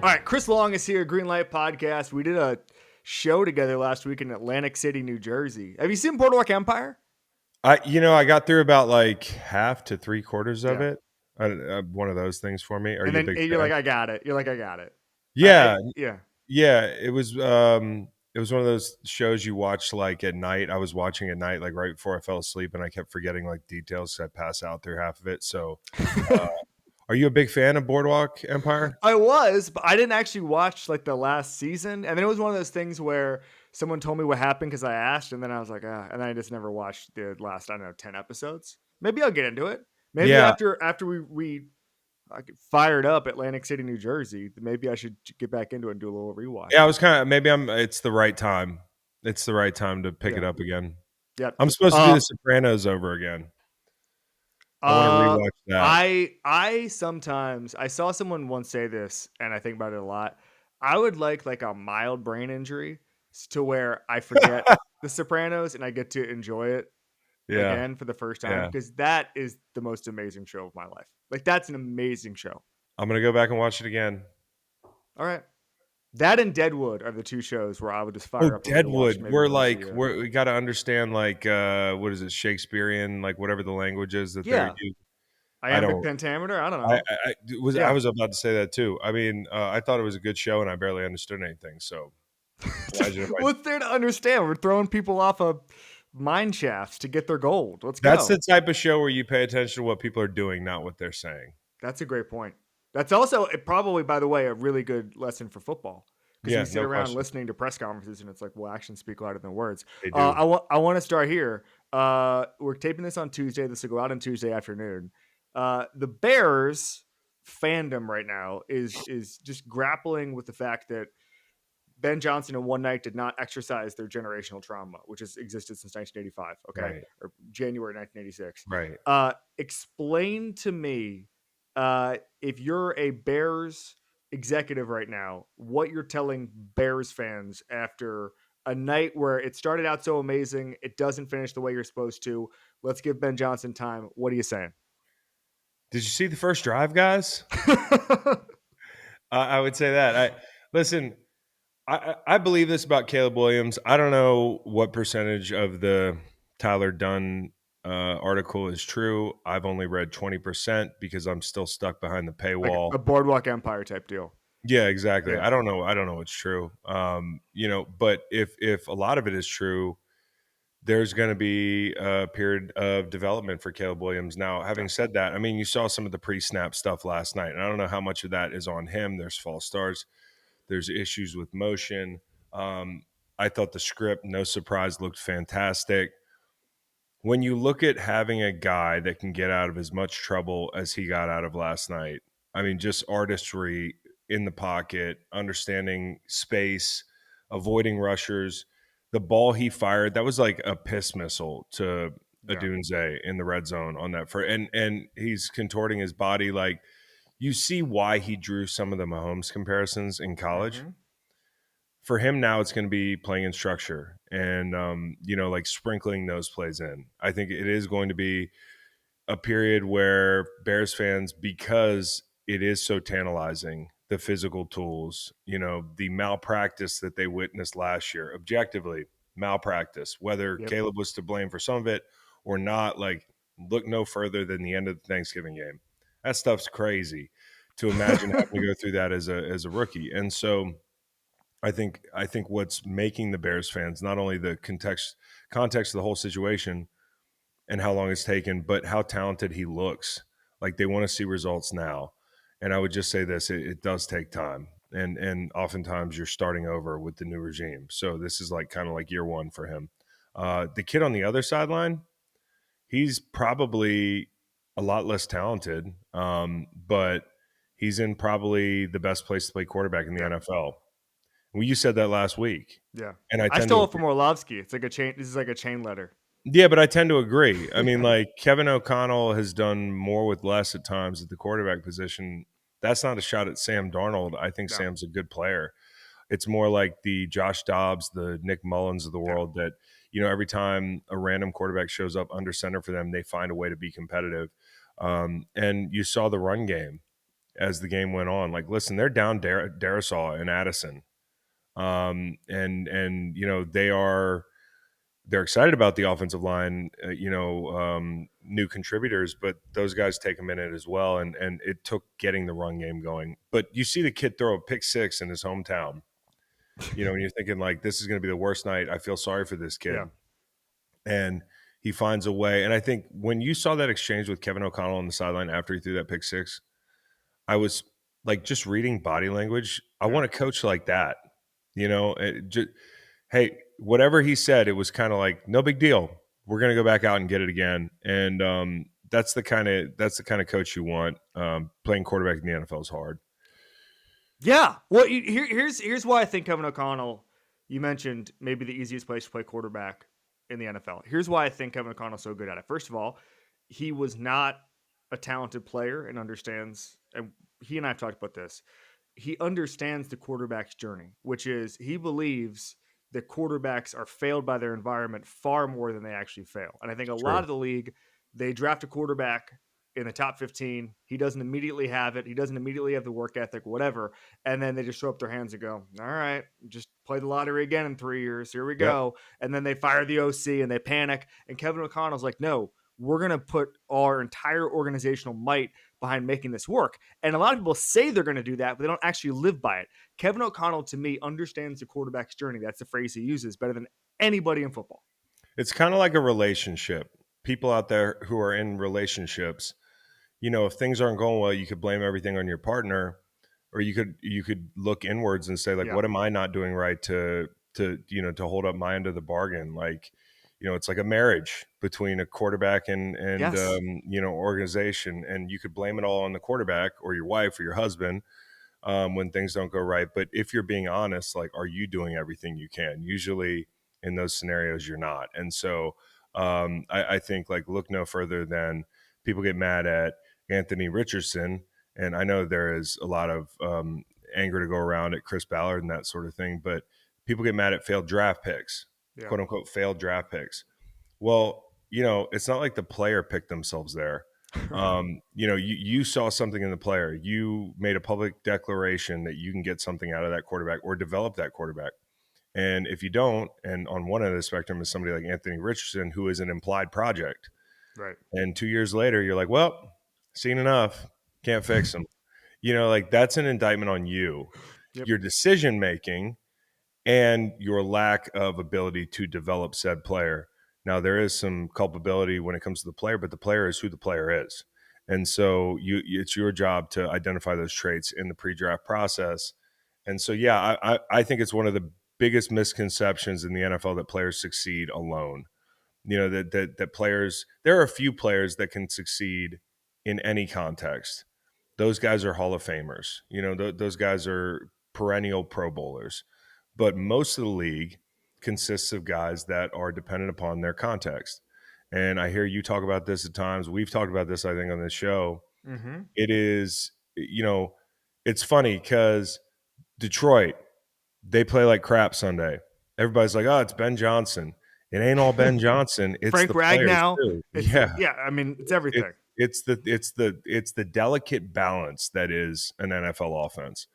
All right, Chris Long is here, Green Light Podcast. We did a show together last week in Atlantic City, New Jersey. Have you seen Boardwalk Empire? I got through about like half to 3/4 of Yeah. it. One of those things for me. Are And you a then big you're fan? like, I got it. You're like, I got it. Yeah, Yeah. yeah. It was one of those shows you watch like at night. I was watching at night, like right before I fell asleep, and I kept forgetting like details. So I pass out through half of it. So, uh, are you a big fan of Boardwalk Empire? I was, but I didn't actually watch like the last season. And then it was one of those things where someone told me what happened because I asked, and then I was like, and then I just never watched the last, I don't know, 10 episodes. Maybe I'll get into it. Maybe Yeah, after we I get fired up Atlantic City, New Jersey, maybe I should get back into it and do a little yeah. I rewatch. was kind of maybe I'm. It's the right time. It's the right time to pick it Yeah. up again. Yep. I'm supposed to do the Sopranos over again. I want to Uh, rewatch that. I sometimes I saw someone once say this, and I think about it a lot. I would like a mild brain injury to where I forget The Sopranos and I get to enjoy it Yeah, again for the first time yeah. because that is the most amazing show of my life. Like that's an amazing show. I'm gonna go back and watch it again. All right. That and Deadwood are the two shows where I would just Oh, fire up a rewatch Deadwood. maybe We're once a like year. we got to understand like what is it, Shakespearean, like whatever the language is that they're Yeah. using. I Iambic don't. pentameter. I don't I, know. I I Yeah. was about to say that too. I mean, I thought it was a good show, and I barely understood anything. So imagine if I. What's there to understand? We're throwing people off of mine shafts to get their gold. Let's That's go. the type of show where you pay attention to what people are doing, not what they're saying. That's a great point. That's also probably, by the way, a really good lesson for football because we Yeah, sit no around question. listening to press conferences and it's like, well, actions speak louder than words. They do. I want to start here. We're taping this on Tuesday. This will go out on Tuesday afternoon. The Bears fandom right now is just grappling with the fact that Ben Johnson in one night did not exercise their generational trauma, which has existed since 1985. Okay, Right. or January 1986. Right. Explain to me, if you're a Bears executive right now, what you're telling Bears fans after a night where it started out so amazing, it doesn't finish the way you're supposed to. Let's give Ben Johnson time. What are you saying? Did you see the first drive, guys? I would say that. Listen. I believe this about Caleb Williams. I don't know what percentage of the Tyler Dunn article is true. I've only read 20% because I'm still stuck behind the Like paywall. a Boardwalk Empire type deal. Yeah, exactly. Yeah. I don't know. I don't know what's true. But if a lot of it is true, there's going to be a period of development for Caleb Williams. Now, having said that, I mean, you saw some of the pre-snap stuff last night, and I don't know how much of that is on him. There's false starts. There's issues with motion. Um, I thought the script, no surprise, looked fantastic. When you look at having a guy that can get out of as much trouble as he got out of last night, I mean, just artistry in the pocket, understanding space, avoiding rushers. The ball he fired, that was like a piss missile to Yeah. Adunze in the red zone on that. And he's contorting his body like you see why he drew some of the Mahomes comparisons in college. Mm-hmm. For him now, it's going to be playing in structure and like sprinkling those plays in. I think it is going to be a period where Bears fans, because it is so tantalizing, the physical tools, the malpractice that they witnessed last year, objectively malpractice, whether Yep. Caleb was to blame for some of it or not, like look no further than the end of the Thanksgiving game. That stuff's crazy to imagine having to go through that as a rookie. And so I think what's making the Bears fans not only the context of the whole situation and how long it's taken, but how talented he looks. Like they want to see results now. And I would just say this: it does take time, and oftentimes you're starting over with the new regime. So this is like kind of like year one for him. The kid on the other sideline, he's probably a lot less talented, but he's in probably the best place to play quarterback in the Yeah. NFL. Well, you said that last week, Yeah. and I I tend to stole it agree. from Orlovsky. It's like a chain. This is like a chain letter. Yeah, but I tend to agree. I mean, Yeah. like Kevin O'Connell has done more with less at times at the quarterback position. That's not a shot at Sam Darnold. I think No. Sam's a good player. It's more like the Josh Dobbs, the Nick Mullins of the Yeah. world that, every time a random quarterback shows up under center for them, they find a way to be competitive. And you saw the run game. as the game went on. Like, listen, they're down Darisaw and Addison, and they're excited about the offensive line, new contributors, but those guys take a minute as well, and it took getting the run game going. But you see the kid throw a pick six in his hometown, and you're thinking like, this is going to be the worst night. I feel sorry for this kid, Yeah. and he finds a way. And I think when you saw that exchange with Kevin O'Connell on the sideline after he threw that pick six, I was like, just reading body language. I Yeah. want to coach like that, hey, whatever he said, it was kind of like, no big deal. We're going to go back out and get it again. And that's the kind of coach you want. Playing quarterback in the NFL is hard. Yeah. Well, here's why I think Kevin O'Connell, you mentioned maybe the easiest place to play quarterback in the NFL. Here's why I think Kevin O'Connell's so good at it. First of all, he was not a talented player and understands, and he and I have talked about this. He understands the quarterback's journey, which is he believes that quarterbacks are failed by their environment far more than they actually fail. And I think a lot True. of the league, they draft a quarterback in the top 15. He doesn't immediately have it. He doesn't immediately have the work ethic, whatever. And then they just throw up their hands and go, all right, just play the lottery again in 3 years. Here we Yep. go. And then they fire the OC and they panic. And Kevin O'Connell's like, no, we're going to put our entire organizational might behind making this work. And a lot of people say they're going to do that, but they don't actually live by it. Kevin O'Connell, to me, understands the quarterback's journey. That's the phrase he uses better than anybody in football. It's kind of like a relationship. People out there who are in relationships, if things aren't going well, you could blame everything on your partner, or you could look inwards and say like, Yeah. what am I not doing right to hold up my end of the bargain? Like, it's like a marriage between a quarterback and Yes. organization, and you could blame it all on the quarterback or your wife or your husband when things don't go right. But if you're being honest, like, are you doing everything you can? Usually in those scenarios, you're not. And so I think like, look no further than people get mad at Anthony Richardson. And I know there is a lot of anger to go around at Chris Ballard and that sort of thing, but people get mad at failed draft picks, Yeah. quote unquote, failed draft picks. Well, it's not like the player picked themselves there. Right. You saw something in the player. You made a public declaration that you can get something out of that quarterback or develop that quarterback. And if you don't, and on one end of the spectrum is somebody like Anthony Richardson, who is an implied project. Right. And 2 years later, you're like, well, seen enough, can't fix them. Like, that's an indictment on you, Yep. your decision making, and your lack of ability to develop said player. Now, there is some culpability when it comes to the player, but the player is who the player is. And so it's your job to identify those traits in the pre-draft process. And so, yeah, I think it's one of the biggest misconceptions in the NFL that players succeed alone. That players, there are a few players that can succeed in any context. Those guys are Hall of Famers. Those guys are perennial Pro Bowlers. But most of the league consists of guys that are dependent upon their context. And I hear you talk about this at times. We've talked about this, I think, on this show. Mm-hmm. It is, it's funny because Detroit, they play like crap Sunday. Everybody's like, oh, it's Ben Johnson. It ain't all Ben Johnson. It's Frank the players Ragnow. too. It's Yeah. yeah. I mean, it's everything. It's the delicate balance that is an NFL offense.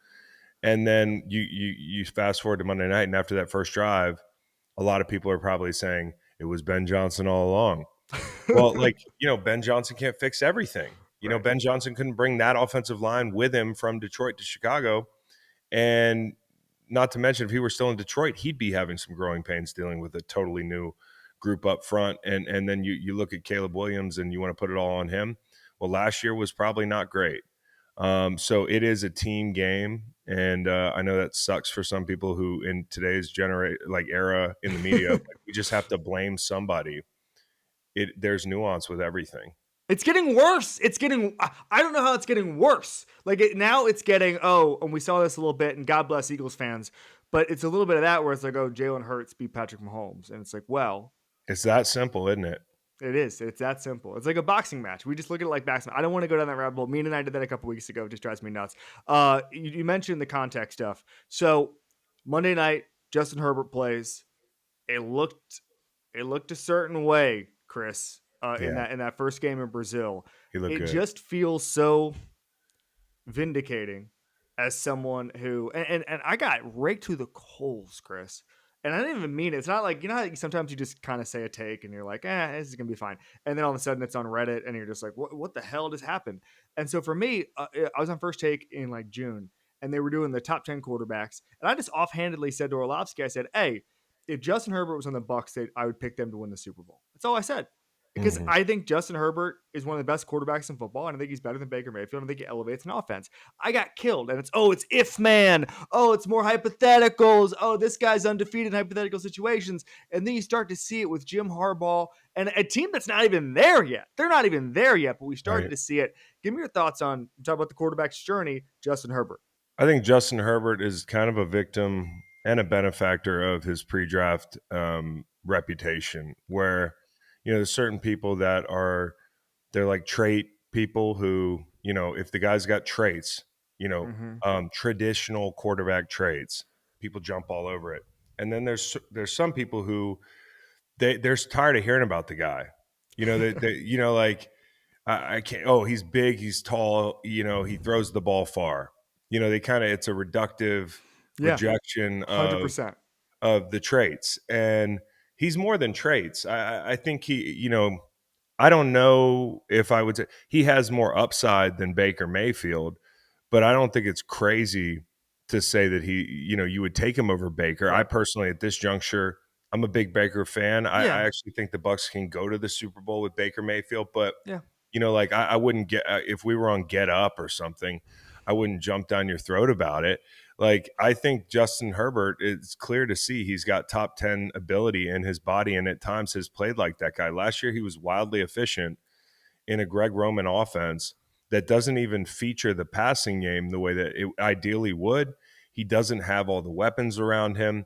And then you fast forward to Monday night, and after that first drive, a lot of people are probably saying it was Ben Johnson all along. Well, like, Ben Johnson can't fix everything. Right. Ben Johnson couldn't bring that offensive line with him from Detroit to Chicago. And not to mention, if he were still in Detroit, he'd be having some growing pains dealing with a totally new group up front. And then you look at Caleb Williams and you want to put it all on him. Well, last year was probably not great. So it is a team game. And I know that sucks for some people who in today's era in the media, like, we just have to blame somebody. There's nuance with everything. It's getting worse. It's getting. I don't know how it's getting worse. Like now, it's getting. Oh, and we saw this a little bit. And God bless Eagles fans, but it's a little bit of that where it's like, oh, Jalen Hurts beat Patrick Mahomes, and it's like, well, It's that simple, isn't it? it is. It's that simple. It's like a boxing match. We just look at it like boxing. I don't want to go down that rabbit hole. Me and I did that a couple weeks ago. It just drives me nuts. You mentioned the contact stuff. So Monday night, Justin Herbert plays. It looked a certain way, Chris, in Yeah, that first game in Brazil. he looked It good. just feels so vindicating as someone who and I got raked to the coals, Chris. And I didn't even mean it. It's not like, you know how sometimes you just kind of say a take and you're like, this is gonna be fine. And then all of a sudden it's on Reddit and you're just like, what the hell just happened? And so for me, I was on First Take in like June, and they were doing the top 10 quarterbacks. And I just offhandedly said to Orlovsky, I said, hey, if Justin Herbert was on the Bucs, I would pick them to win the Super Bowl. That's all I said. Because Mhm. I think Justin Herbert is one of the best quarterbacks in football, and I think he's better than Baker Mayfield. I think he elevates an offense. I got killed, and it's if man. Oh, it's more hypotheticals. Oh, this guy's undefeated in hypothetical situations, and then you start to see it with Jim Harbaugh and a team that's not even there yet. They're not even there yet, but we started Right. to see it. Give me your thoughts on talk about the quarterback's journey, Justin Herbert. I think Justin Herbert is kind of a victim and a benefactor of his pre-draft reputation, where there's certain people that they're like trait people who if the guy's got traits, Mm-hmm. traditional quarterback traits, people jump all over it. And then there's some people who they're tired of hearing about the guy. Like I can't. Oh, he's big. He's tall. He throws the ball far. They kind of it's a reductive Yeah, rejection 100%. of the traits, and he's more than traits. I think he. I don't know if I would say he has more upside than Baker Mayfield, but I don't think it's crazy to say that you would take him over Baker. I Right. personally, at this juncture, I'm a big Baker fan. I Yeah. actually think the Bucks can go to the Super Bowl with Baker Mayfield, but Yeah. like I wouldn't get if we were on Get Up or something, I wouldn't jump down your throat about it. Like I think Justin Herbert, it's clear to see he's got top 10 ability in his body, and at times has played like that guy. Last year he was wildly efficient in a Greg Roman offense that doesn't even feature the passing game the way that it ideally would. He doesn't have all the weapons around him.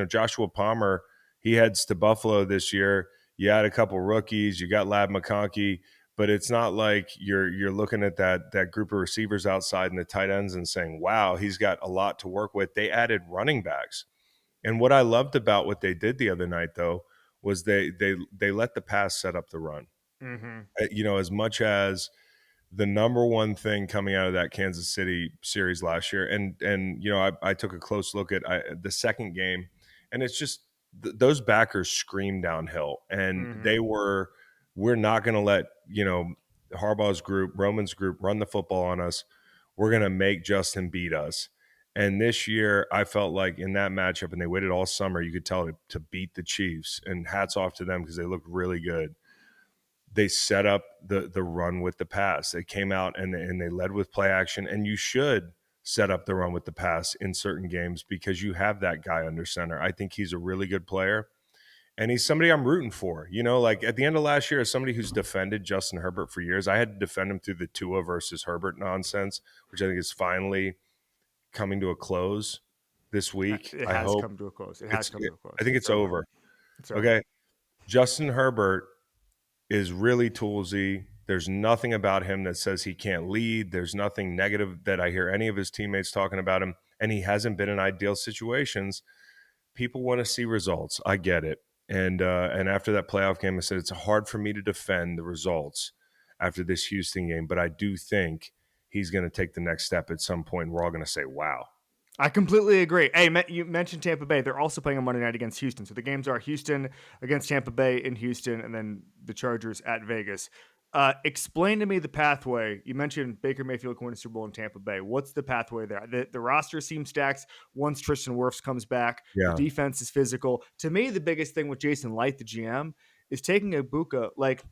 Joshua Palmer, he heads to Buffalo this year. You had a couple rookies, you got Lab McConkey, but it's not like you're looking at that group of receivers outside and the tight ends and saying, "Wow, he's got a lot to work with." They added running backs. And what I loved about what they did the other night though was they let the pass set up the run. Mm-hmm. As much as the number one thing coming out of that Kansas City series last year, and I took a close look at the second game, and it's just those backers scream downhill, and Mm-hmm. we're not going to let Harbaugh's group, Roman's group, run the football on us. We're going to make Justin beat us. And this year, I felt like in that matchup, and they waited all summer, you could tell to beat the Chiefs. And hats off to them because they looked really good. They set up the run with the pass. They came out and they led with play action. And you should set up the run with the pass in certain games because you have that guy under center. I think he's a really good player. And he's somebody I'm rooting for. Like at the end of last year, as somebody who's defended Justin Herbert for years, I had to defend him through the Tua versus Herbert nonsense, which I think is finally coming to a close this week. It I has hope come to a close. It has come to a I close. think It's it's over. over. It's over. Okay. Justin Herbert is really toolsy. There's nothing about him that says he can't lead. There's nothing negative that I hear any of his teammates talking about him. And he hasn't been in ideal situations. People want to see results. I get it. And after that playoff game, I said it's hard for me to defend the results after this Houston game, but I do think he's going to take the next step at some point. And we're all going to say, "Wow." I completely agree. Hey, you mentioned Tampa Bay. They're also playing on Monday night against Houston. So the games are Houston against Tampa Bay in Houston, and then the Chargers at Vegas. Explain to me the pathway. You mentioned Baker Mayfield going to Super Bowl in Tampa Bay. What's the pathway there? The roster seems stacked once Tristan Wirfs comes back. The Yeah, defense is physical. To me, the biggest thing with Jason Light, the GM, is taking a Buka. Like,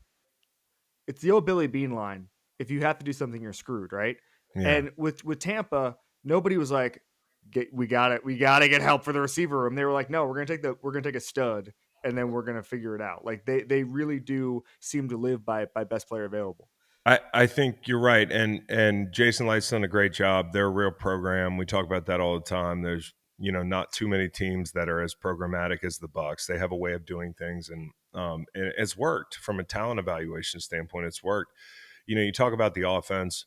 it's the old Billy Bean line. If you have to do something, you're screwed, right? yeah. And with Tampa, nobody was like, we got it. We got to get help for the receiver room. They were like, no, we're gonna take a stud, and then we're gonna figure it out. Like they really do seem to live by best player available. I think you're right, and Jason Light's done a great job. They're a real program. We talk about that all the time. There's not too many teams that are as programmatic as the Bucks. They have a way of doing things, and it's worked from a talent evaluation standpoint. It's worked. You talk about the offense.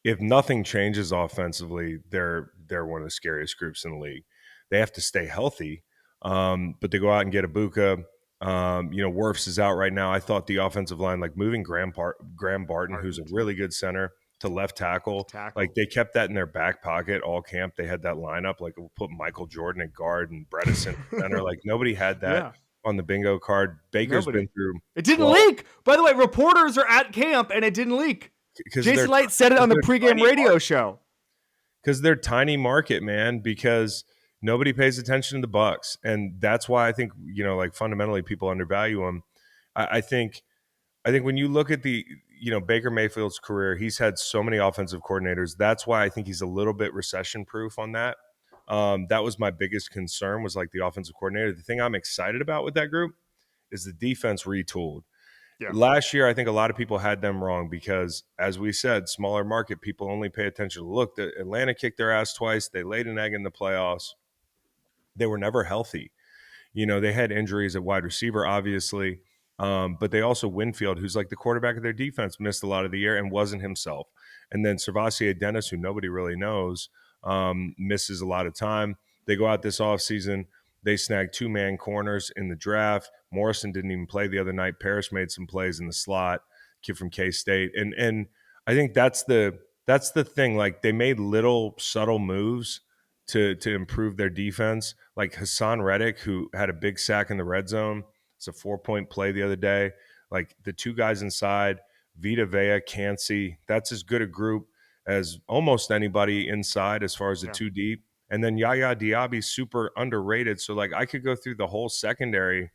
If nothing changes offensively, they're one of the scariest groups in the league. They have to stay healthy, but they go out and get Ibuka. Wirfs is out right now. I thought the offensive line, like moving Graham Barton, who's a Martin, yeah. really good center, to left tackle. Like tackle. they kept that in their back pocket all camp. They had that lineup. Like we'll put Michael Jordan at guard and Bredesen at center. Like nobody had that Yeah, on the bingo card. Baker's nobody. been through It didn't 12 leak. By the way, reporters are at camp and it didn't leak. because Jason Light said it on the they're pregame tiny radio show. because they're tiny market, man, because nobody pays attention to the Bucks. And that's why I think, like fundamentally people undervalue them. I think when you look at the, Baker Mayfield's career, he's had so many offensive coordinators. That's why I think he's a little bit recession proof on that. That was my biggest concern, was like the offensive coordinator. The thing I'm excited about with that group is the defense retooled. Yeah. Last year, I think a lot of people had them wrong because, as we said, smaller market, people only pay attention. Look, the Atlanta kicked their ass twice. They laid an egg in the playoffs. They were never healthy. They had injuries at wide receiver, obviously, but they also Winfield, who's like the quarterback of their defense, missed a lot of the year and wasn't himself. And then Servassier Dennis, who nobody really knows, misses a lot of time. They go out this offseason. They snag 2-man corners in the draft. Morrison didn't even play the other night. Parrish made some plays in the slot, kid from K-State. And I think that's the thing. Like they made little subtle moves to improve their defense. Like Hassan Reddick, who had a big sack in the red zone. It's a 4-point play the other day. Like the two guys inside, Vita Vea, Cansey, that's as good a group as almost anybody inside as far as the two deep. And then Yaya Diaby's super underrated. So like I could go through the whole secondary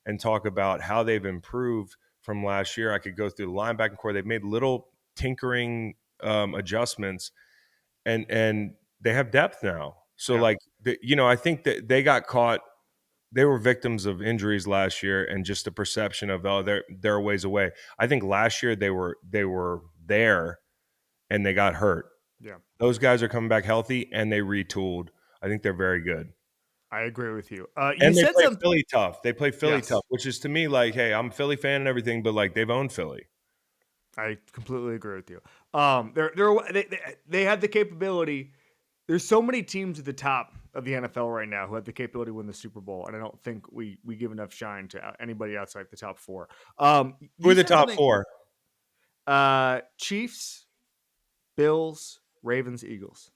and talk about how they've improved from last year. I could go through the linebacking core. They've made little tinkering adjustments, and they have depth now. So like I think that they got caught. They were victims of injuries last year and just the perception of they're a ways away. I think last year they were there and they got hurt. Yeah. Those guys are coming back healthy and they retooled. I think they're very good. I agree with you. You And they said play something. Philly tough. They play Philly tough, which is to me like, hey, I'm a Philly fan and everything, but like they've owned Philly. I completely agree with you. They have the capability. There's so many teams at the top of the NFL right now who have the capability to win the Super Bowl, and I don't think we give enough shine to anybody outside the top four. Who are the top four? Chiefs, Bills, Ravens, Eagles.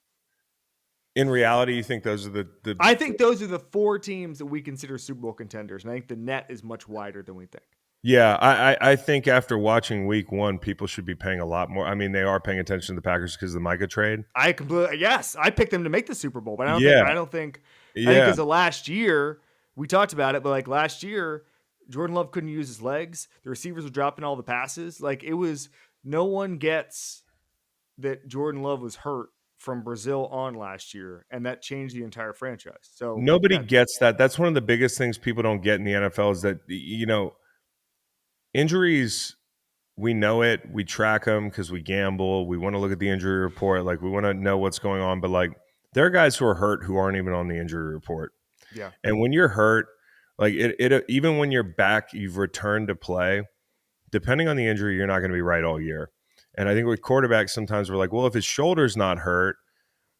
In reality, you think those are the I think those are the four teams that we consider Super Bowl contenders, and I think the net is much wider than we think. Yeah, I think after watching week one, people should be paying a lot more. I mean, they are paying attention to the Packers because of the Micah trade. I picked them to make the Super Bowl, but I think because of last year, we talked about it, but like last year, Jordan Love couldn't use his legs. The receivers were dropping all the passes. Like it was, no one gets that Jordan Love was hurt from Brazil on last year, and that changed the entire franchise. So nobody gets that. That's one of the biggest things people don't get in the NFL is that, injuries, we know it. We track them because we gamble. We want to look at the injury report. Like we want to know what's going on. But like there are guys who are hurt who aren't even on the injury report. Yeah. And when you're hurt, like it even when you're back, you've returned to play. Depending on the injury, you're not going to be right all year. And I think with quarterbacks, sometimes we're like, well, if his shoulder's not hurt,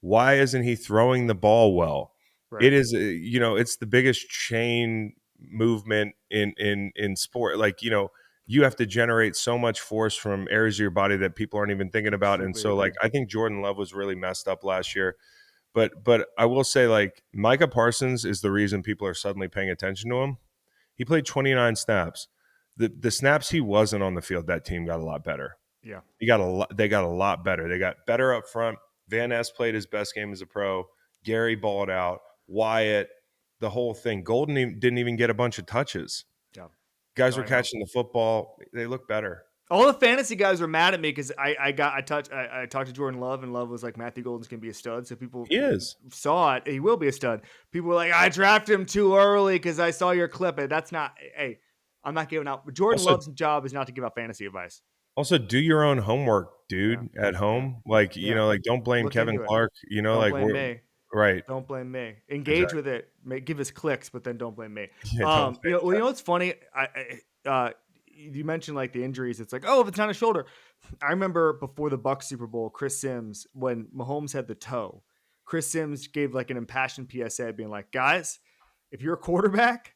why isn't he throwing the ball well? Right. It is, it's the biggest chain movement in sport. Like, you have to generate so much force from areas of your body that people aren't even thinking about. And so, like, I think Jordan Love was really messed up last year. But I will say, like, Micah Parsons is the reason people are suddenly paying attention to him. He played 29 snaps. The snaps he wasn't on the field, that team got a lot better. Yeah. They got a lot better. They got better up front. Van Ness played his best game as a pro. Gary balled out. Wyatt, the whole thing. Golden didn't even get a bunch of touches. Yeah. Guys were catching the football. They look better. All the fantasy guys were mad at me because I talked to Jordan Love, and Love was like, Matthew Golden's gonna be a stud. So people saw it. He will be a stud. People were like, I drafted him too early because I saw your clip. And that's not. Hey, I'm not giving out. Jordan Love's job is not to give out fantasy advice. Also, do your own homework, dude, at home. Like, like, don't blame Kevin Clark. Don't blame me. Right. Don't blame me. Engage with it. Give us clicks, but then don't blame me. Yeah, what's funny? You mentioned like the injuries. It's like, oh, if it's not a shoulder. I remember before the Bucs Super Bowl, Chris Sims, when Mahomes had the toe, Chris Sims gave like an impassioned PSA being like, guys, if you're a quarterback,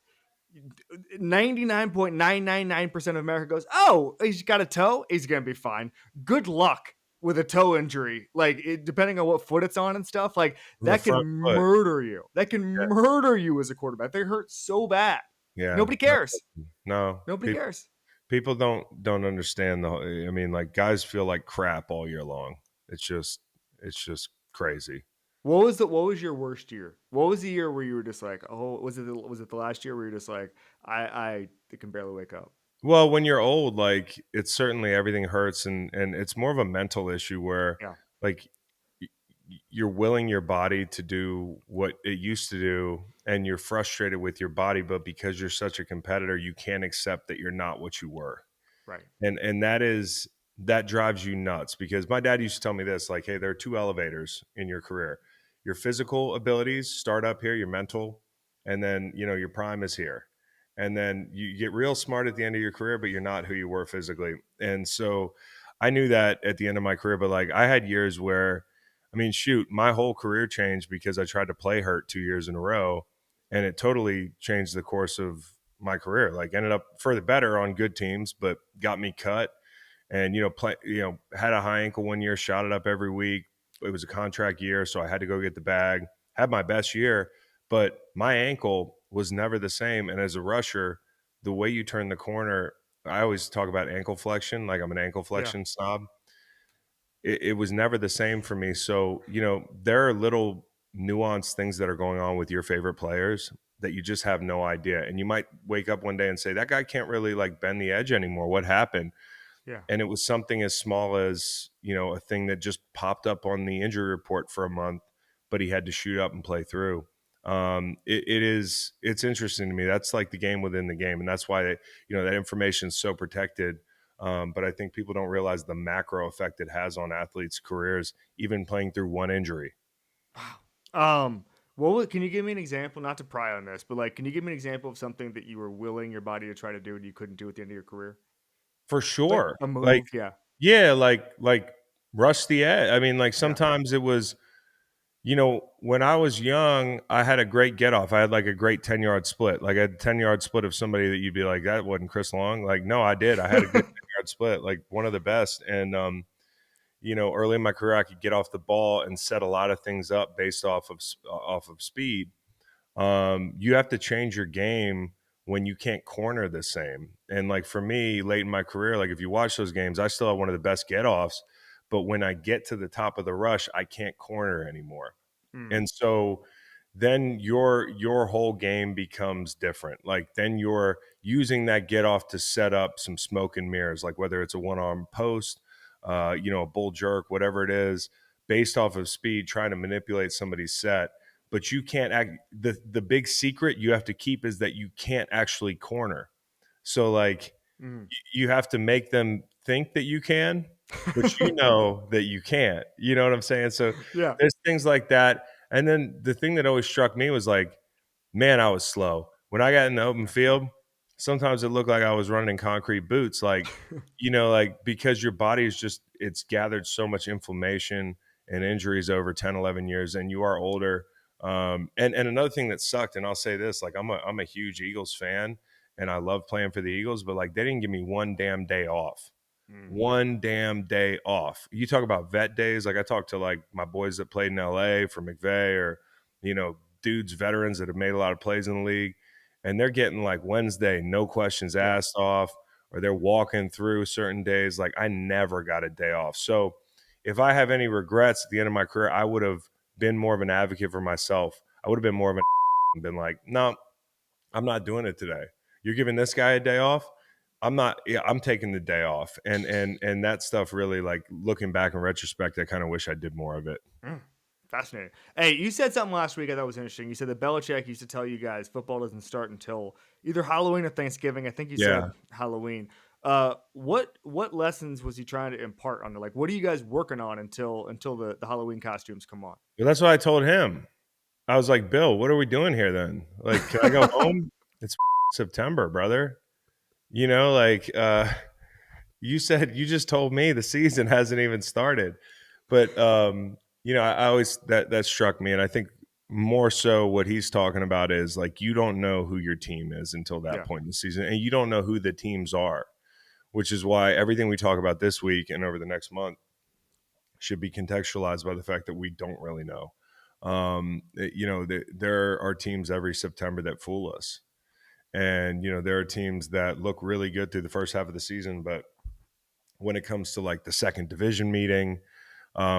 99.999% of America goes, oh, he's got a toe. He's going to be fine. Good luck with a toe injury, like depending on what foot it's on and stuff, like on the that can front foot. murder you. That can murder you as a quarterback. They hurt so bad. Yeah. Nobody cares. No, Nobody cares. people don't understand I mean, like, guys feel like crap all year long. It's just crazy. What was your worst year? What was the year where you were just like, oh, was it the last year where you're just like, I can barely wake up? Well, when you're old, like, it's certainly everything hurts, and it's more of a mental issue where, Yeah, like, you're willing your body to do what it used to do, and you're frustrated with your body, but because you're such a competitor, you can't accept that you're not what you were. right. And that drives you nuts, because my dad used to tell me this, like, hey, there are two elevators in your career. Your physical abilities start up here, your mental, and then, your prime is here. And then you get real smart at the end of your career, but you're not who you were physically. And so I knew that at the end of my career, but like, I had years where, I mean, shoot, my whole career changed because I tried to play hurt 2 years in a row, and it totally changed the course of my career. Like, ended up for the better on good teams, but got me cut. And had a high ankle one year, shot it up every week. It was a contract year, so I had to go get the bag. Had my best year, but my ankle was never the same. And as a rusher, the way you turn the corner, I always talk about ankle flexion, like I'm an ankle Yeah, flexion snob. It was never the same for me. So, there are little nuanced things that are going on with your favorite players that you just have no idea. And you might wake up one day and say, that guy can't really like bend the edge anymore. What happened? yeah. And it was something as small as, a thing that just popped up on the injury report for a month, but he had to shoot up and play through. It's interesting to me. That's like the game within the game. And that's why, that information is so protected. But I think people don't realize the macro effect it has on athletes' careers, even playing through one injury. Wow. Can you give me an example? Not to pry on this, but like, can you give me an example of something that you were willing your body to try to do and you couldn't do at the end of your career? For Like sure. a Like, move, yeah, yeah, like rusty edge. I mean, like, yeah, sometimes it was, when I was young, I had a great get off. I had like a great 10-yard split. Like, I had a 10-yard split of somebody that you'd be like, that wasn't Chris Long. Like, no, I did. I had a good 10-yard split, like one of the best. And, early in my career, I could get off the ball and set a lot of things up based off of speed. You have to change your game when you can't corner the same. And like, for me, late in my career, like, if you watch those games, I still have one of the best get offs. But when I get to the top of the rush, I can't corner anymore. mm, And so then your whole game becomes different. Like, then you're using that get off to set up some smoke and mirrors, like whether it's a one arm post, a bull jerk, whatever it is, based off of speed, trying to manipulate somebody's set. But you can't act. The big secret you have to keep is that you can't actually corner. So, like, mm. you have to make them think that you can, but that you can't. You know what I'm saying? So Yeah, there's things like that. And then the thing that always struck me was like, man, I was slow. When I got in the open yeah, field, sometimes it looked like I was running in concrete boots. Like, like, because your body is just, it's gathered so much inflammation and injuries over 10, 11 years, and you are older. And another thing that sucked, and I'll say this, like, I'm a huge Eagles fan, and I love playing for the Eagles, but like, they didn't give me one damn day off. mm, One damn day off. You talk about vet days. Like, I talked to like my boys that played in LA for McVay, or, dudes, veterans that have made a lot of plays in the league, and they're getting like Wednesday, no questions yeah. asked off, or they're walking through certain days. Like, I never got a day off. So if I have any regrets at the end of my career, I would have been more of an advocate for myself. I would have been more of an been like, no, I'm not doing it today. You're giving this guy a day off. I'm not. Yeah, I'm taking the day off, and that stuff really, like, looking back in retrospect, I kind of wish I did more of it. Mm, fascinating. Hey, you said something last week I thought was interesting. You said that Belichick used to tell you guys football doesn't start until either Halloween or Thanksgiving. I think you Yeah, said Halloween. What lessons was he trying to impart on it? Like, what are you guys working on until the Halloween costumes come on? well, that's what I told him. I was like, Bill, what are we doing here then? Like, can I go home? It's September, brother. Like, you just told me the season hasn't even started. But I always, that struck me, and I think more so what he's talking about is, like, you don't know who your team is until that Yeah. point in the season, and you don't know who the teams are, which is why everything we talk about this week and over the next month should be contextualized by the fact that we don't really know. There are teams every September that fool us. And, there are teams that look really good through the first half of the season, but when it comes to like the second division meeting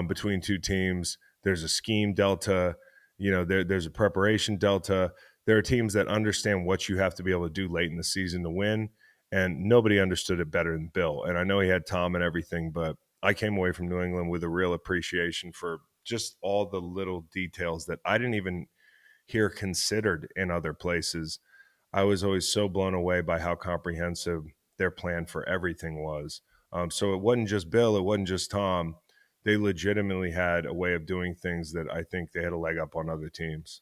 between two teams, there's a scheme delta, there's a preparation delta. There are teams that understand what you have to be able to do late in the season to win. And nobody understood it better than Bill. And I know he had Tom and everything, but I came away from New England with a real appreciation for just all the little details that I didn't even hear considered in other places. I was always so blown away by how comprehensive their plan for everything was. So it wasn't just Bill, it wasn't just Tom. They legitimately had a way of doing things that I think they had a leg up on other teams.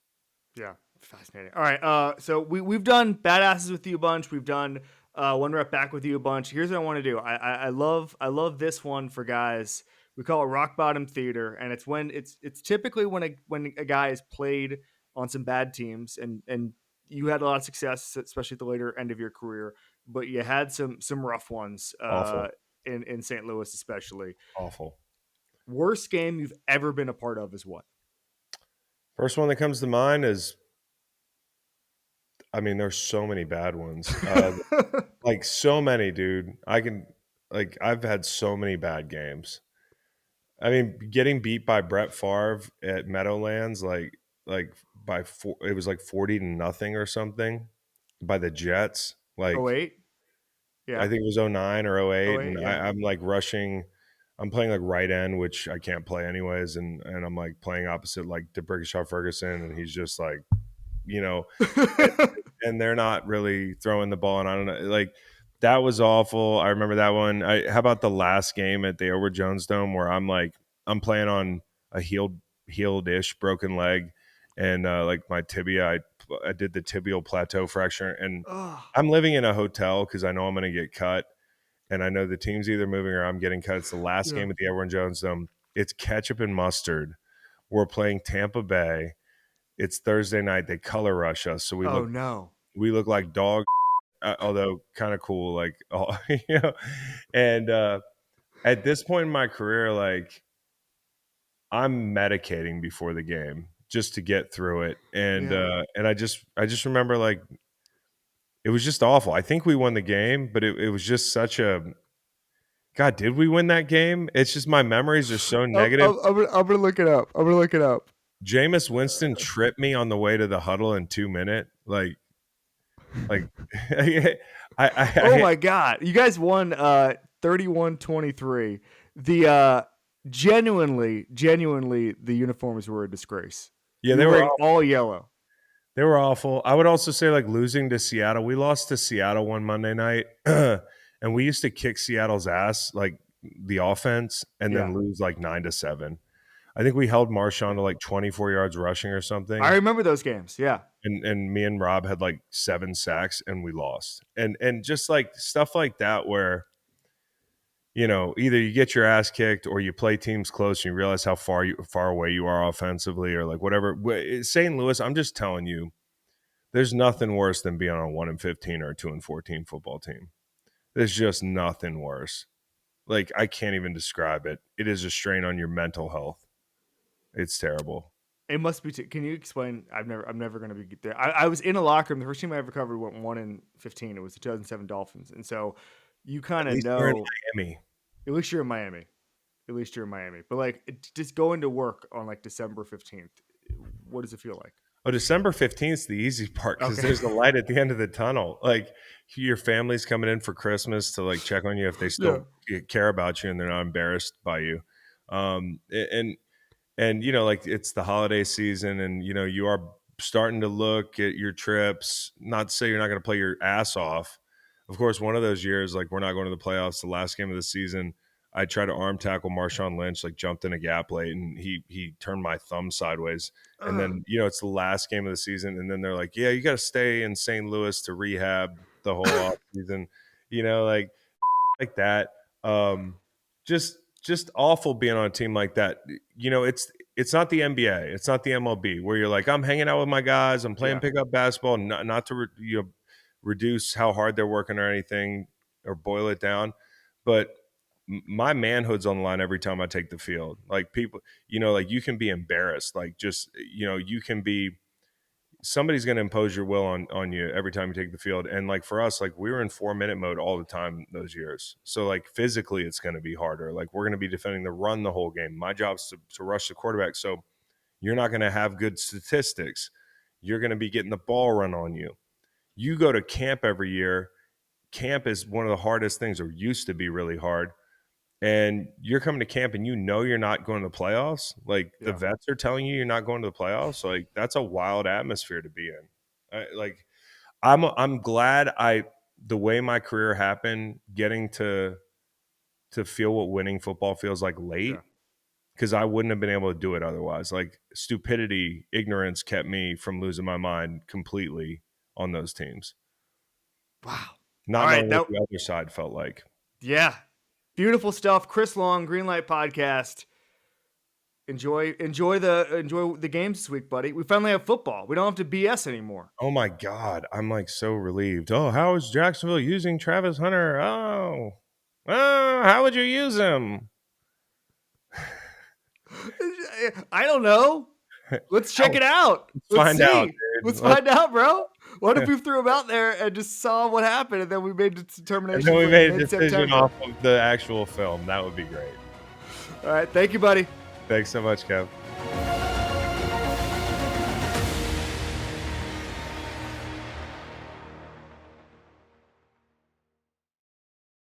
Yeah, fascinating. All right, so we've done badasses with you a bunch. We've done one rep back with you a bunch. Here's what I want to do. I love this one for guys. We call it rock bottom theater, and it's typically when a guy has played on some bad teams, and you had a lot of success, especially at the later end of your career, but you had some rough ones Awful, in St. Louis, especially. awful. Worst game you've ever been a part of is what? First one that comes to mind is, I mean, there's so many bad ones. Like so many, dude. I've had so many bad games. I mean, getting beat by Brett Favre at Meadowlands, like by it was like 40-0 or something by the Jets. Oh Like wait, I yeah. think it was 09 or Oh 08, wait, and yeah. I'm like rushing. I'm playing like right end, which I can't play anyways, and I'm like playing opposite like DeBrickashaw Ferguson, and he's just like, you know, and they're not really throwing the ball. And I don't know, like that was awful. I remember that one. How about the last game at the Edward Jones Dome where I'm playing on a healed-ish broken leg, and like my tibia, I did the tibial plateau fracture, and Oh, I'm living in a hotel because I know I'm going to get cut, and I know the team's either moving or I'm getting cut. It's the last yeah. game at the Edward Jones Dome. It's ketchup and mustard. We're playing Tampa Bay. It's Thursday night. They color rush us, so Oh no. we look like dog, although kind of cool, like you know. And at this point in my career, like I'm medicating before the game just to get through it, Yeah. and I just remember like it was just awful. I think we won the game, but it was just such a God. Did we win that game? It's just my memories are so negative. I'm gonna look it up. I'm gonna look it up. Jameis Winston tripped me on the way to the huddle in 2 minutes. Like Oh I my god. You guys won 31-23. The genuinely the uniforms were a disgrace. yeah, You they were were wearing all yellow. They were awful. I would also say like losing to Seattle. We lost to Seattle one Monday night, and we used to kick Seattle's ass, like the offense, and Yeah. then lose like 9-7. I think we held Marshawn to like 24 yards rushing or I something, remember those games. Yeah. and me and Rob had like 7 sacks, and we lost. And just like stuff like that where either you get your ass kicked or you play teams close and you realize how far away you are offensively or like whatever. St. Louis, I'm just telling you, there's nothing worse than being on a 1-15 or a 2-14 football team. There's just nothing worse. Like I can't even describe it. It is a strain on your mental health. It's terrible. It must be. Can you explain? I'm never going to be there. I was in a locker room. The first team I ever covered went 1-15. It was the 2007 Dolphins, and so you kind At of least you're in know. Miami. At least you're in Miami. At least you're in Miami. But like, just going to work on like December 15th. What does it feel like? Oh, December 15th is the easy part because Okay. there's the light at the end of the tunnel. Like your family's coming in for Christmas to like check on you if they Yeah. still care about you and they're not embarrassed by you. And like it's the holiday season and you are starting to look at your trips. Not to say you're not going to play your ass off. Of course, one of those years, like we're not going to the playoffs, the last game of the season, I tried to arm tackle Marshawn Lynch, like jumped in a gap late, and he turned my thumb sideways. And Ugh. then it's the last game of the season, and then they're like, "Yeah, you got to stay in St. Louis to rehab the whole off season," like that. Um, just awful being on a team like that. It's not the NBA, it's not the MLB where you're like, I'm hanging out with my guys, I'm playing Yeah. pickup basketball, not to reduce how hard they're working or anything or boil it down, but my manhood's on the line every time I take the field. Like people, like you can be embarrassed. Like just, you can be somebody's going to impose your will on you every time you take the field. And like for us, like we were in 4-minute mode all the time those years. So like physically it's going to be harder. Like we're going to be defending the run the whole game. My job's to rush the quarterback. So you're not going to have good statistics. You're going to be getting the ball run on you. You go to camp every year. Camp is one of the hardest things, or used to be really hard. And you're coming to camp and you're not going to the playoffs. Like the Yeah. vets are telling you you're not going to the playoffs. Like that's a wild atmosphere to be in. I'm glad the way my career happened, getting to feel what winning football feels like late, Yeah. because I wouldn't have been able to do it otherwise. Like stupidity, ignorance kept me from losing my mind completely on those teams. Wow. All Not right. knowing what the other side felt like. Yeah. Beautiful stuff. Chris Long, Greenlight Podcast. Enjoy the games this week, buddy. We finally have football. We don't have to BS anymore. Oh my God. I'm like so relieved. Oh, how is Jacksonville using Travis Hunter? How would you use him? I don't know. Let's check it out. Let's Find out, see. dude. Let's find out, bro. What if we threw him out there and just saw what happened, and then we made the And determination then we for made a decision mid-September? off of the actual film. That would be great. All right. Thank you, buddy. Thanks so much, Kev.